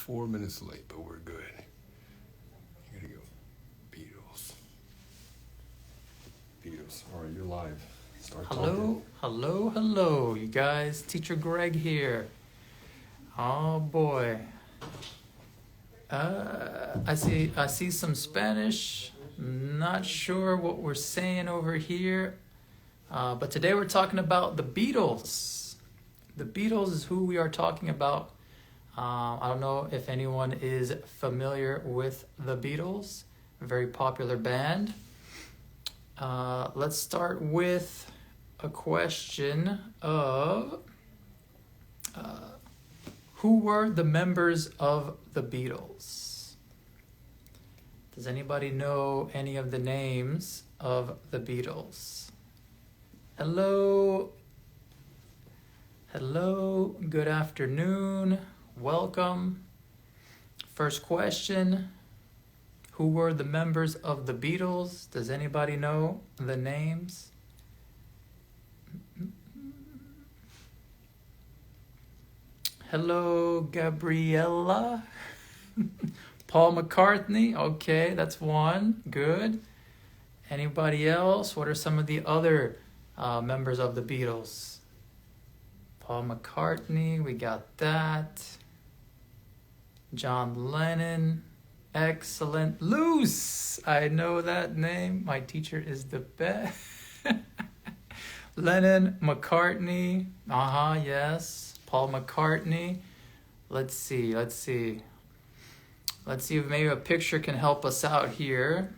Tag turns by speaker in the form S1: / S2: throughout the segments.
S1: 4 minutes late, but we're good. You gotta go. Beatles. Beatles. All right, you're live. Start talking.
S2: Hello, you guys. Teacher Greg here. Oh boy. I see some Spanish. Not sure what we're saying over here. But today we're talking about the Beatles. The Beatles is who we are talking about. I don't know if anyone is familiar with the Beatles. A very popular band. Let's start with a question of who were the members of the Beatles? Does anybody know any of the names of the Beatles? Hello, good afternoon, welcome. First question, who were the members of the Beatles? Does anybody know the names? Hello, Gabriella. Paul McCartney, okay, that's one, good. Anybody else? What are some of the other members of the Beatles? Paul McCartney, we got that. John Lennon, excellent. Luce, I know that name. My teacher is the best. Lennon, McCartney, yes. Paul McCartney. Let's see if maybe a picture can help us out here.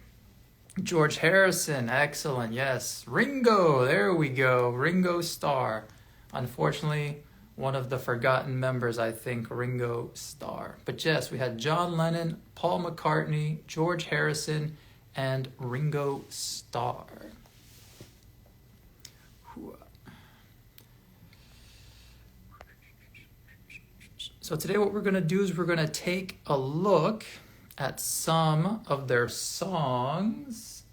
S2: George Harrison, excellent, yes. Ringo, there we go, Ringo Starr. Unfortunately, one of the forgotten members, I think, Ringo Starr. But yes, we had John Lennon, Paul McCartney, George Harrison, and Ringo Starr. So today what we're going to do is we're going to take a look at some of their songs.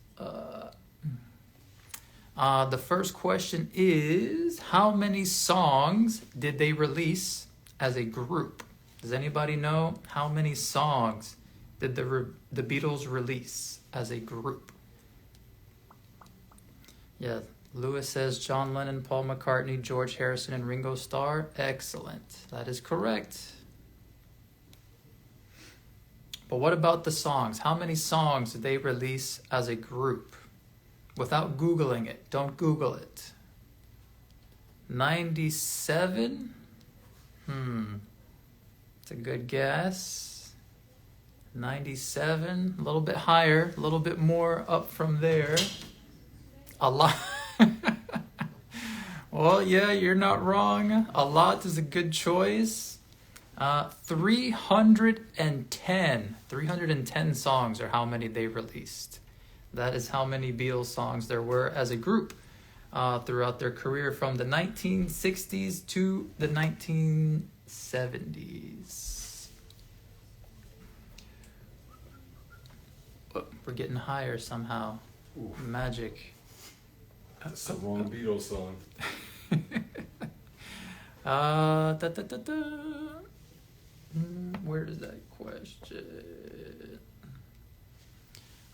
S2: The first question is, how many songs did they release as a group? Does anybody know how many songs did the Beatles release as a group? Yeah, Lewis says John Lennon, Paul McCartney, George Harrison, and Ringo Starr. Excellent. That is correct. But what about the songs? How many songs did they release as a group? Without Googling it. Don't Google it. 97? It's a good guess. 97. A little bit higher. A little bit more up from there. A lot. Well, yeah, you're not wrong. A lot is a good choice. 310 songs are how many they released. That is how many Beatles songs there were as a group throughout their career from the 1960s to the 1970s. Oh, we're getting higher somehow.
S1: Ooh.
S2: Magic.
S1: That's the wrong Beatles song.
S2: Where is that question?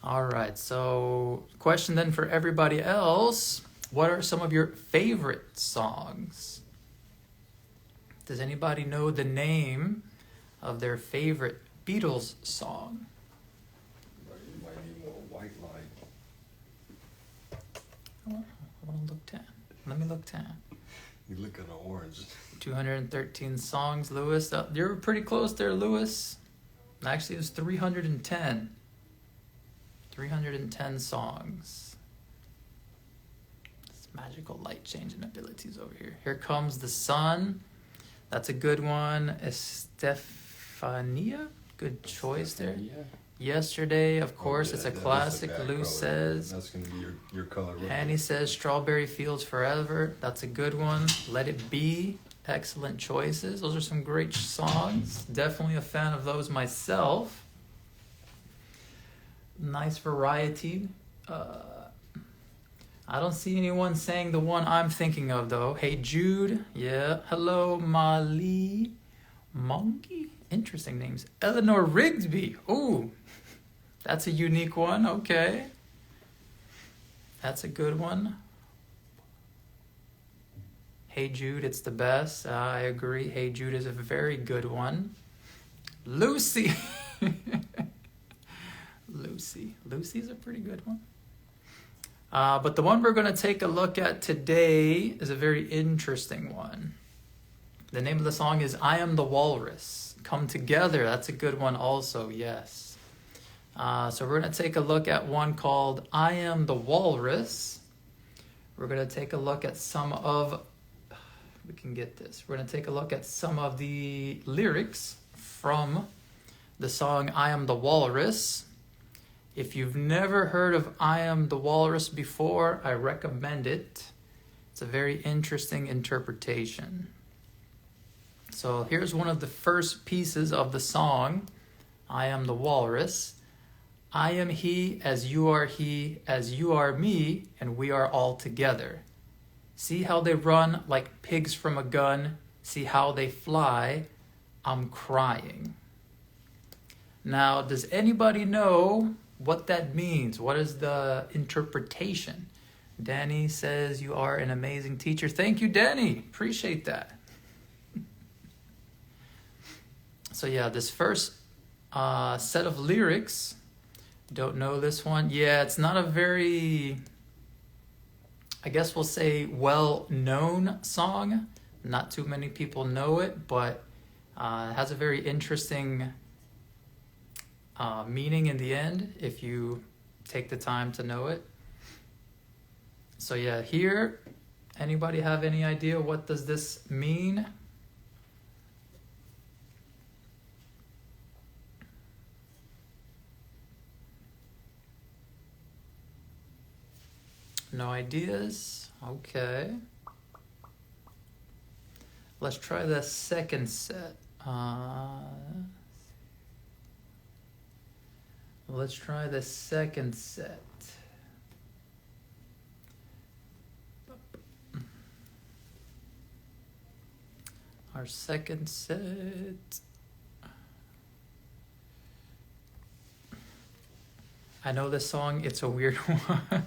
S2: All right, so question then for everybody else. What are some of your favorite songs? Does anybody know the name of their favorite Beatles song?
S1: You might need more white light.
S2: I want to look tan. Let me look tan.
S1: You look kind of orange.
S2: 213 songs, Lewis. You're pretty close there, Lewis. Actually, it was 310. 310 songs. It's magical light changing abilities over here. Here Comes the Sun. That's a good one. Estefania. Good choice there.
S1: Yeah.
S2: Yesterday, of course,
S1: yeah,
S2: it's a classic. Lou says.
S1: That's going to be your color.
S2: Annie says Strawberry Fields Forever. That's a good one. Let It Be. Excellent choices. Those are some great songs. Definitely a fan of those myself. Nice variety. I don't see anyone saying the one I'm thinking of, though. Hey, Jude. Yeah. Hello, Mali. Monkey? Interesting names. Eleanor Rigsby. Ooh, that's a unique one. Okay. That's a good one. Hey Jude, it's the best. I agree. Hey Jude is a very good one. Lucy. Lucy's a pretty good one. But the one we're going to take a look at today is a very interesting one. The name of the song is I Am the Walrus. Come Together. That's a good one also, yes. So we're going to take a look at one called I Am the Walrus. We're going to take a look at some of... We can get this. We're going to take a look at some of the lyrics from the song I Am the Walrus. If you've never heard of I Am the Walrus before, I recommend it. It's a very interesting interpretation. So here's one of the first pieces of the song, I Am the Walrus. I am he, as you are me, and we are all together. See how they run like pigs from a gun. See how they fly. I'm crying. Now, does anybody know what that means? What is the interpretation? Danny says you are an amazing teacher. Thank you, Danny. Appreciate that. So yeah, this first set of lyrics, don't know this one. Yeah, it's not a very, I guess we'll say, well-known song. Not too many people know it, but it has a very interesting meaning in the end if you take the time to know it. So yeah, here, anybody have any idea what does this mean? No ideas? Okay. Let's try the second set. Let's try the second set. Our second set. I know this song, it's a weird one.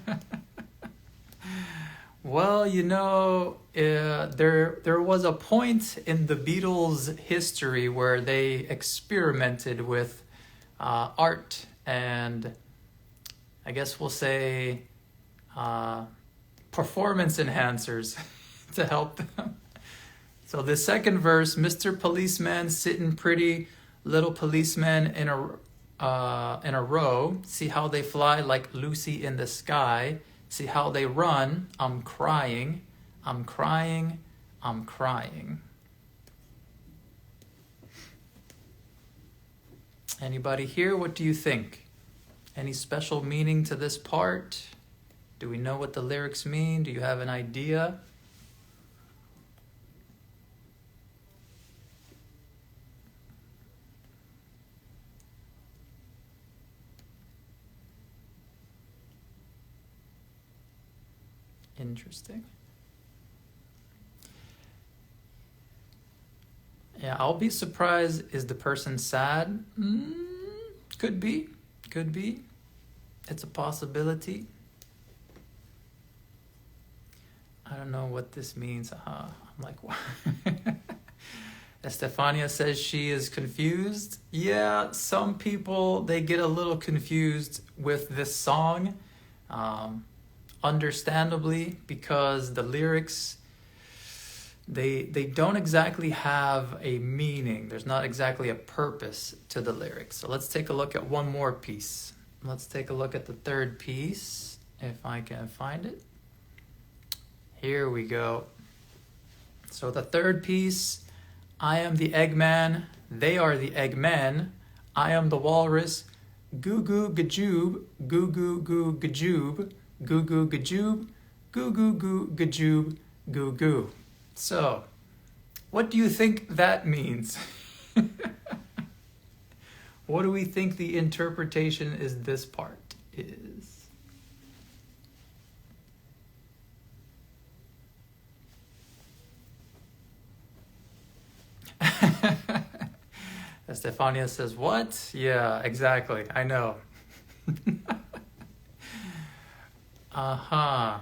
S2: Well, you know, there was a point in the Beatles' history where they experimented with art and I guess we'll say performance enhancers to help them. So the second verse, Mr. Policeman sitting pretty little policemen in a row. See how they fly like Lucy in the sky. See how they run. I'm crying. I'm crying. I'm crying. Anybody here? What do you think? Any special meaning to this part? Do we know what the lyrics mean? Do you have an idea? Interesting. Yeah, I'll be surprised. Is the person sad? Could be. Could be. It's a possibility. I don't know what this means. I'm like, what? Estefania says she is confused. Yeah, some people, they get a little confused with this song. Understandably, because the lyrics, they don't exactly have a meaning. There's not exactly a purpose to the lyrics. So let's take a look at one more piece. Let's take a look at the third piece, if I can find it. Here we go. So the third piece, I am the Eggman, they are the Eggmen, I am the Walrus, goo goo gajoob, goo goo goo gajoob, goo goo gajoob, goo goo goo gajoob, goo goo. So, what do you think that means? What do we think the interpretation is this part is? Estefania says, what? Yeah, exactly. I know. Uh-huh.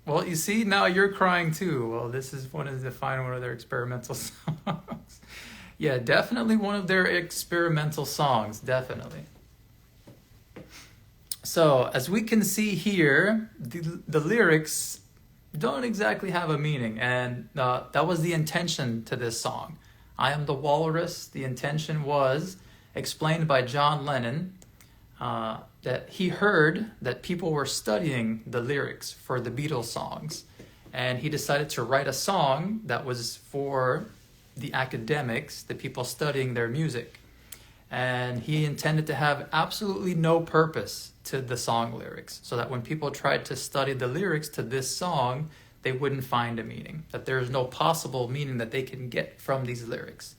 S2: Well, you see, now you're crying too. Well, this is one of their experimental songs. Yeah, definitely one of their experimental songs, definitely. So, as we can see here, the lyrics don't exactly have a meaning, and that was the intention to this song. I Am the Walrus, the intention was explained by John Lennon, that he heard that people were studying the lyrics for the Beatles songs, and he decided to write a song that was for the academics, the people studying their music. And he intended to have absolutely no purpose to the song lyrics, so that when people tried to study the lyrics to this song, they wouldn't find a meaning, that there's no possible meaning that they can get from these lyrics.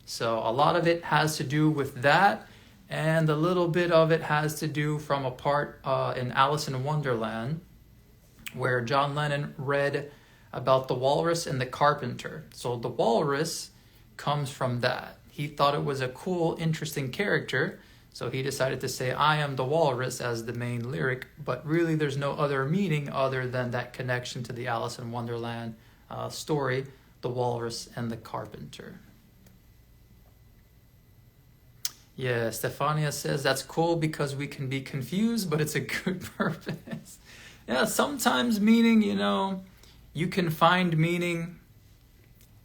S2: So a lot of it has to do with that, and a little bit of it has to do from a part in Alice in Wonderland, where John Lennon read about the walrus and the carpenter. So the walrus comes from that. He thought it was a cool, interesting character, so he decided to say, I am the walrus as the main lyric, but really there's no other meaning other than that connection to the Alice in Wonderland story, the walrus and the carpenter. Yeah, Stefania says, that's cool because we can be confused, but it's a good purpose. Yeah, sometimes meaning, you can find meaning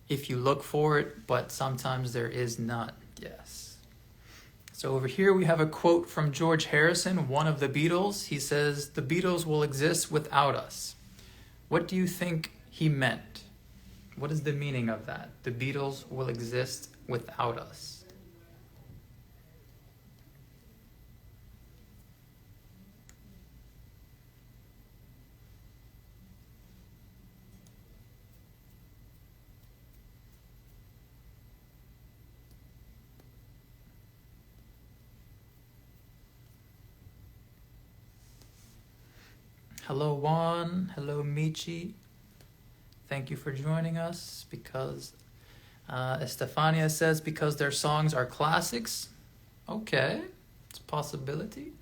S2: if you look for it, but sometimes there is not. Yes. So over here we have a quote from George Harrison, one of the Beatles. He says, the Beatles will exist without us. What do you think he meant? What is the meaning of that? The Beatles will exist without us. Hello Juan, hello Michi. Thank you for joining us. Because Estefania says because their songs are classics. Okay, it's a possibility.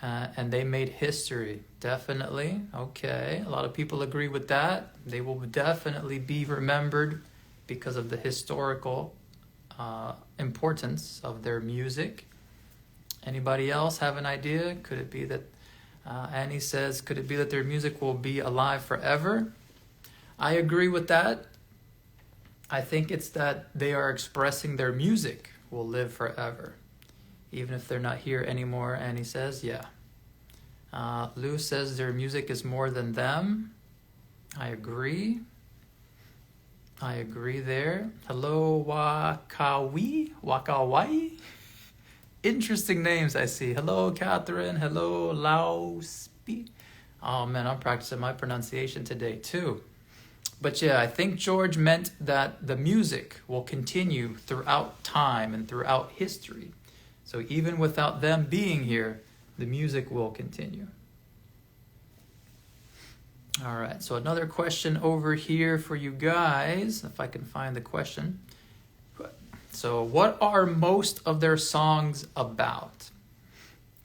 S2: And they made history, definitely. Okay, a lot of people agree with that. They will definitely be remembered because of the historical importance of their music. Anybody else have an idea? Could it be that Annie says, could it be that their music will be alive forever? I agree with that. I think it's that they are expressing their music will live forever, even if they're not here anymore. Annie says, yeah. Lou says their music is more than them. I agree. I agree there. Hello, Wakawai. Interesting names I see. Hello, Catherine. Hello, Lauspi. Oh man, I'm practicing my pronunciation today too. But yeah, I think George meant that the music will continue throughout time and throughout history. So even without them being here, the music will continue. All right, so another question over here for you guys, if I can find the question. So what are most of their songs about?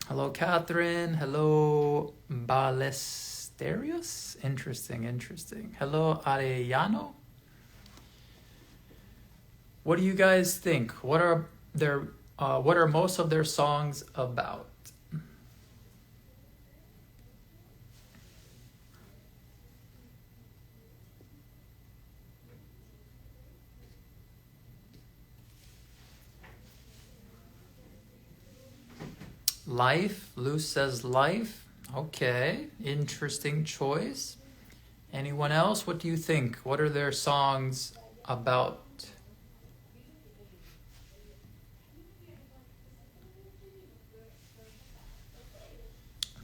S2: Hello, Catherine. Hello, Ballesterios. Interesting. Hello, Arellano. What do you guys think? What are most of their songs about? Life. Luz says life. Okay, interesting choice. Anyone else? What do you think? What are their songs about?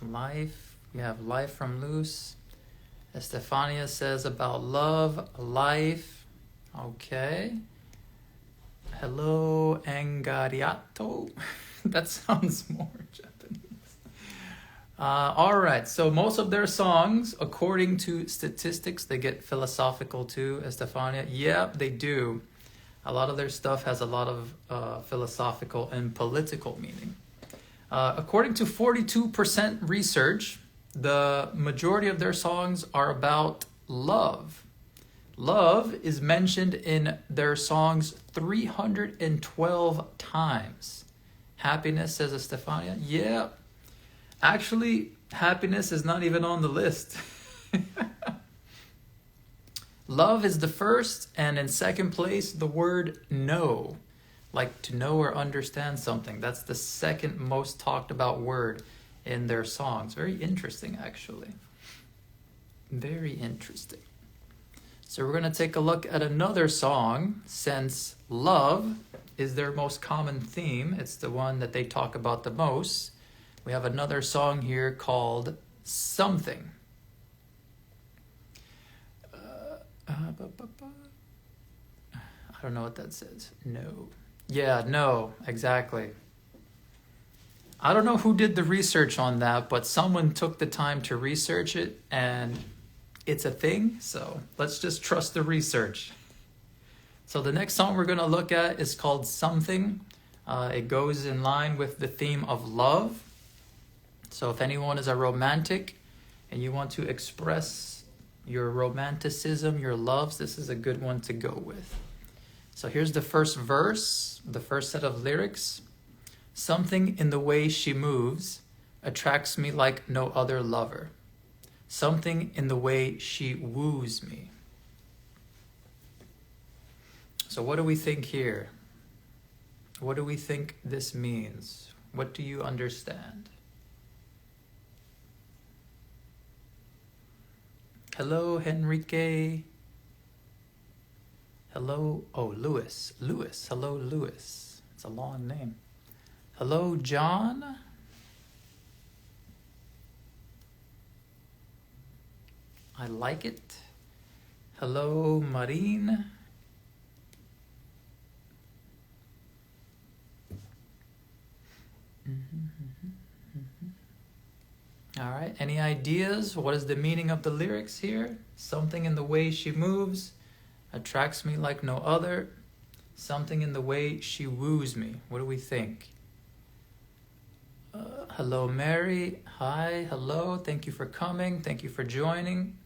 S2: Life. We have life from Luz. Estefania says about love, life. Okay. Hello, Engariato. That sounds more Japanese. All right, so most of their songs, according to statistics, they get philosophical too, Estefania. Yeah, they do. A lot of their stuff has a lot of philosophical and political meaning. According to 42% research, the majority of their songs are about love. Love is mentioned in their songs 312 times. Happiness, says Estefania. Yeah. Actually, happiness is not even on the list. Love is the first, and in second place, the word know. Like to know or understand something. That's the second most talked about word in their songs. Very interesting, actually. Very interesting. So we're going to take a look at another song, since love is their most common theme. It's the one that they talk about the most. We have another song here called Something. I don't know what that says. No. Yeah, no, exactly. I don't know who did the research on that, but someone took the time to research it, and it's a thing, so let's just trust the research. So the next song we're going to look at is called Something. It goes in line with the theme of love. So if anyone is a romantic and you want to express your romanticism, your loves, this is a good one to go with. So here's the first verse, the first set of lyrics. Something in the way she moves attracts me like no other lover. Something in the way she woos me. So what do we think here? What do we think this means? What do you understand? Hello, Henrique. Hello, oh, Lewis. Lewis, hello, Lewis. It's a long name. Hello, John. I like it. Hello, Marine. All right, any ideas? What is the meaning of the lyrics here? Something in the way she moves attracts me like no other. Something in the way she woos me. What do we think? Hello, Mary. Hi, hello. Thank you for coming. Thank you for joining.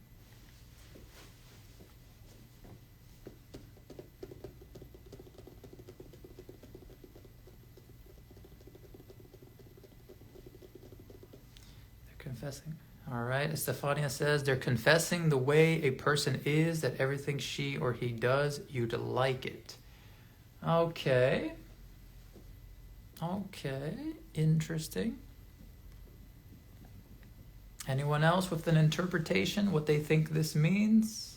S2: Confessing. All right. Estefania says they're confessing the way a person is, that everything she or he does, you'd like it. Okay. Okay. Interesting. Anyone else with an interpretation, what they think this means?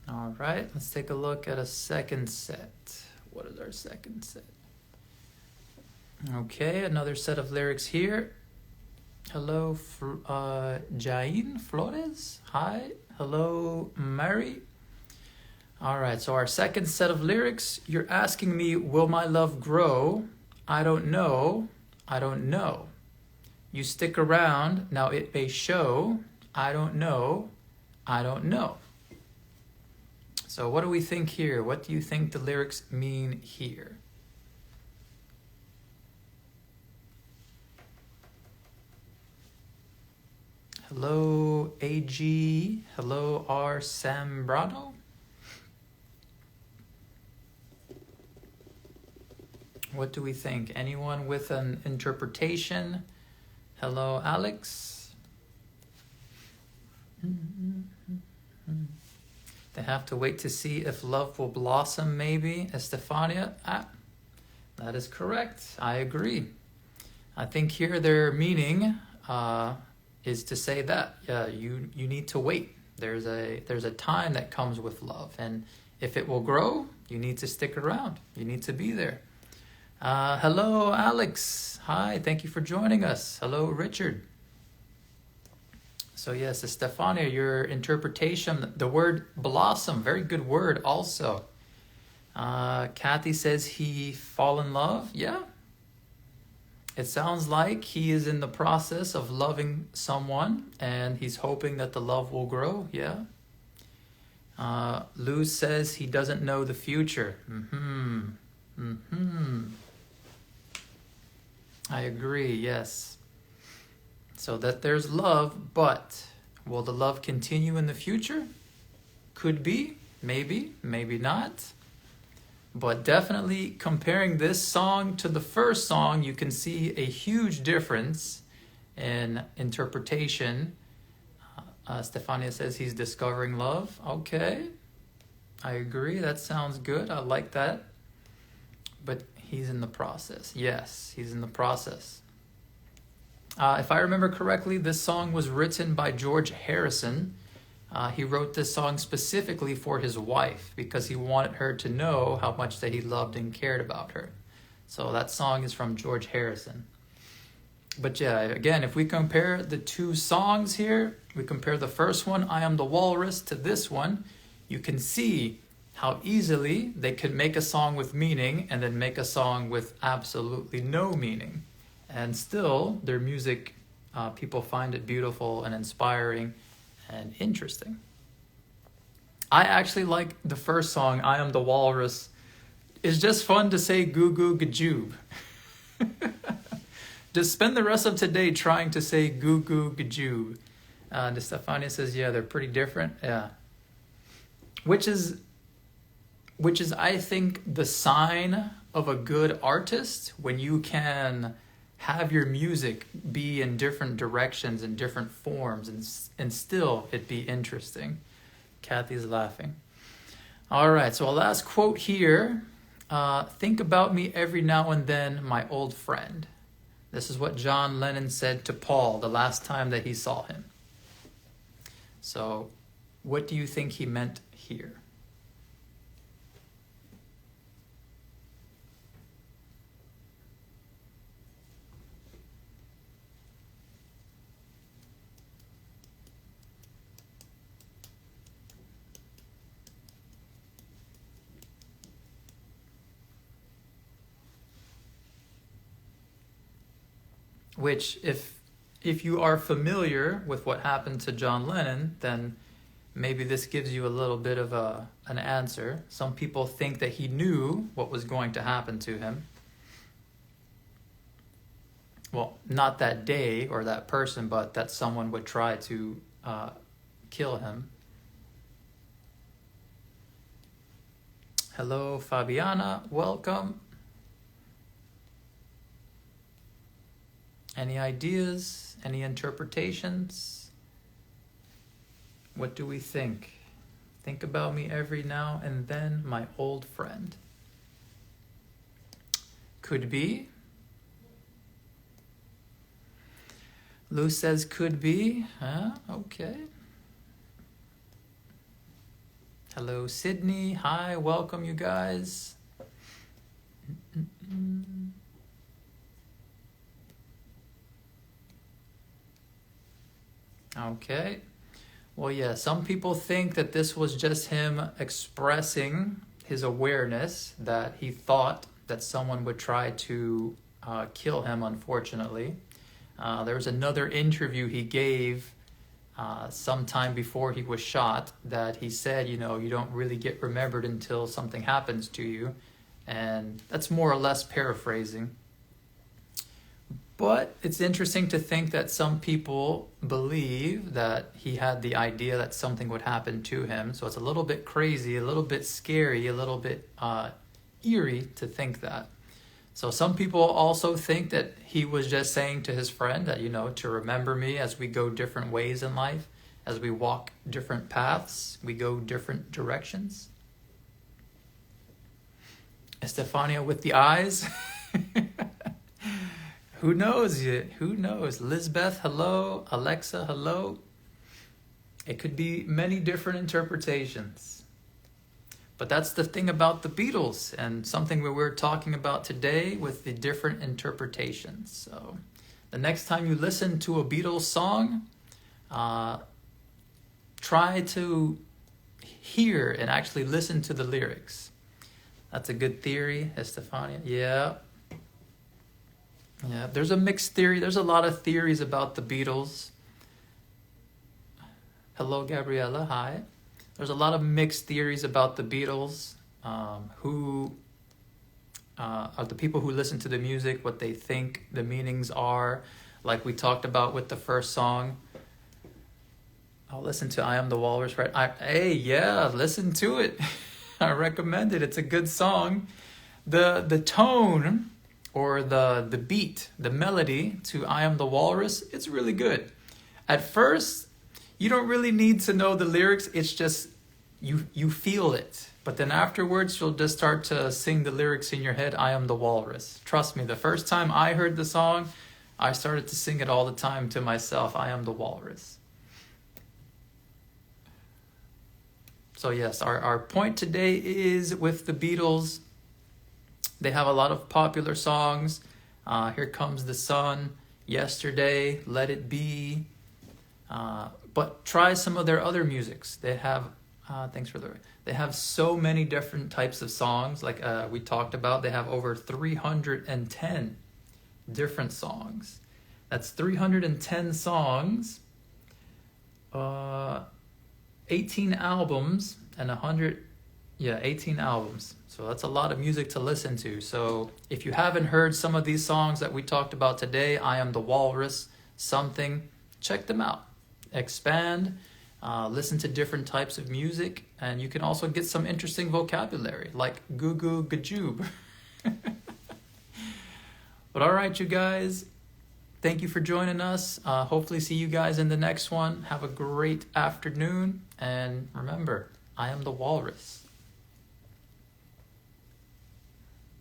S2: All right, let's take a look at a second set. What is our second set? Okay, another set of lyrics here. Hello, Jain Flores. Hi. Hello, Mary. All right, so our second set of lyrics, you're asking me, will my love grow? I don't know. I don't know. You stick around, now it may show. I don't know. I don't know. So what do we think here? What do you think the lyrics mean here? Hello, AG. Hello, R. Sambrado. What do we think? Anyone with an interpretation? Hello, Alex. They have to wait to see if love will blossom, maybe. Estefania, that is correct. I agree. I think here their meaning is to say that you need to wait. There's a time that comes with love, and if it will grow, you need to stick around. You need to be there. Hello, Alex. Hi, thank you for joining us. Hello, Richard. So yes, Estefania, your interpretation, the word blossom, very good word also. Kathy says he fall in love. Yeah. It sounds like he is in the process of loving someone and he's hoping that the love will grow. Yeah. Lou says he doesn't know the future. I agree, yes. So that there's love, but will the love continue in the future? Could be, maybe, maybe not. But definitely comparing this song to the first song, you can see a huge difference in interpretation. Stefania says he's discovering love. Okay, I agree. That sounds good. I like that. But he's in the process. Yes, he's in the process. If I remember correctly, this song was written by George Harrison. He wrote this song specifically for his wife because he wanted her to know how much that he loved and cared about her. So that song is from George Harrison. But yeah, again, if we compare the two songs here, we compare the first one, I Am the Walrus, to this one, you can see how easily they could make a song with meaning and then make a song with absolutely no meaning. And still, their music, people find it beautiful and inspiring and interesting. I actually like the first song, I Am the Walrus. It's just fun to say goo goo gajoob. Just spend the rest of today trying to say goo goo gajoob. Stefania says, yeah, they're pretty different. Yeah. Which is, I think, the sign of a good artist, when you can have your music be in different directions and different forms and still it be interesting. Kathy's laughing. All right, so a last quote here. Think about me every now and then, my old friend. This is what John Lennon said to Paul the last time that he saw him. So what do you think he meant here? Which, if you are familiar with what happened to John Lennon, then maybe this gives you a little bit of an answer. Some people think that he knew what was going to happen to him. Well, not that day or that person, but that someone would try to kill him. Hello, Fabiana. Welcome. Any ideas? Any interpretations? What do we think? Think about me every now and then, my old friend. Could be. Lou says could be. Okay. Hello, Sydney. Hi, welcome you guys. Okay. Well, yeah, some people think that this was just him expressing his awareness that he thought that someone would try to kill him, unfortunately. There was another interview he gave sometime before he was shot that he said, you don't really get remembered until something happens to you. And that's more or less paraphrasing. But it's interesting to think that some people believe that he had the idea that something would happen to him. So it's a little bit crazy, a little bit scary, a little bit eerie to think that. So some people also think that he was just saying to his friend that, to remember me as we go different ways in life, as we walk different paths, we go different directions. Estefania with the eyes. Who knows? Who knows? Lisbeth, hello. Alexa, hello. It could be many different interpretations. But that's the thing about the Beatles and something we're talking about today with the different interpretations. So the next time you listen to a Beatles song, try to hear and actually listen to the lyrics. That's a good theory, Estefania. Yeah. Yeah, there's a mixed theory. There's a lot of theories about the Beatles. Hello, Gabriella. Hi. There's a lot of mixed theories about the Beatles. Who are the people who listen to the music, what they think the meanings are, like we talked about with the first song. I'll listen to I Am the Walrus, right? Hey, yeah, listen to it. I recommend it. It's a good song. The tone or the beat, the melody to I Am the Walrus, it's really good. At first, you don't really need to know the lyrics. It's just you feel it. But then afterwards, you'll just start to sing the lyrics in your head, I Am the Walrus. Trust me, the first time I heard the song, I started to sing it all the time to myself, I Am the Walrus. So yes, our point today is with the Beatles. They have a lot of popular songs. Here Comes the Sun, Yesterday, Let It Be. But try some of their other musics. They have, they have so many different types of songs. Like we talked about, they have over 310 different songs. That's 310 songs. 18 albums and 18 albums. So that's a lot of music to listen to. So if you haven't heard some of these songs that we talked about today, I Am the Walrus, Something, check them out. Expand, listen to different types of music, and you can also get some interesting vocabulary like goo goo gajoob. But all right, you guys. Thank you for joining us. Hopefully see you guys in the next one. Have a great afternoon. And remember, I am the walrus.